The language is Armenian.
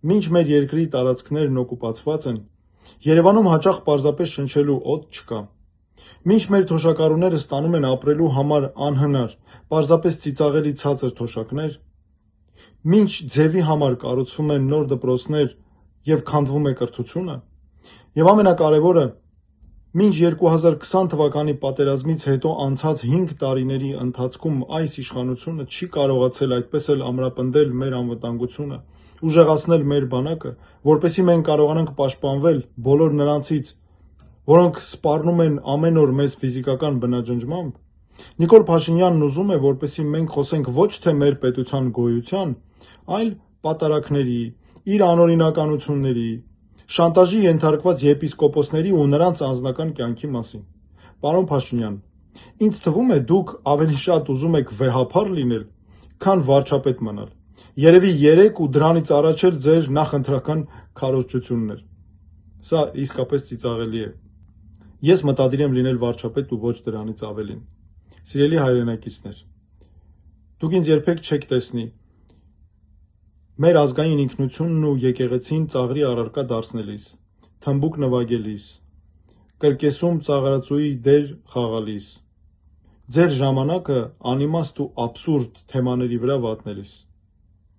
Մինչ մեր երկրի տարածքներն օկուպացված են, Երևանում հաճախ պարզապես շնչելու օդ չկա։ Մինչ մեր թոշակառուները ստանում են ապրելու համար անհնար, պարզապես ծիծաղելի ցածր թոշակներ, մինչ ձևի համար կառուցվում են նոր դպրոցներ և քանդվում է կրթությունը, և ամենակարևորը, մինչ 2020 թվականի պատերազմից հետո անցած 5 տարիների ընթացքում այս իշխանությունը չի կարողացել այդպես էլ ամրապնդել մեր անվտանգությունը, ուժեղացնել մեր բանակը, որպեսզի մենք կարողանանք պաշտպանվել բոլոր նրանցից, որոնք սպառնում են ամեն օր մեզ ֆիզիկական բնաջնջմամբ, Նիկոլ Փաշինյանն ուզում է, որպեսզի մենք խոսենք ոչ թե մեր պետության գոյության, այլ պատարագների, իր անօրինականությունների, շանտաժի ենթարկված եպիսկոպոսների ու նրանց անձնական կյանքի մասին։ Պարոն Փաշինյան, ինձ թվում է դուք ավելի շատ ուզում եք վեհափառ լինել, քան վարչապետ մնալ։ Երևի 3 ու դրանից առաջ էլ ձեր նախընտրական քարոզչությունն էր։ Սա իսկապես ծիծաղելի է։ Ես մտադիր եմ լինել վարչապետ ու ոչ դրանից ավելին։ Սիրելի հայրենակիցներ, դուք ինձ երբեք չեք տեսնի մեր ազգային ինքնությունն ու եկեղեցին ծաղրի առարկա դարձնելիս, թմբուկ նվագելիս, կրկեսում ծաղրածուի դեր խաղալիս, ձեր ժամանակը անիմաստ ու աբսուրդ թեմաների վրա վատնելիս։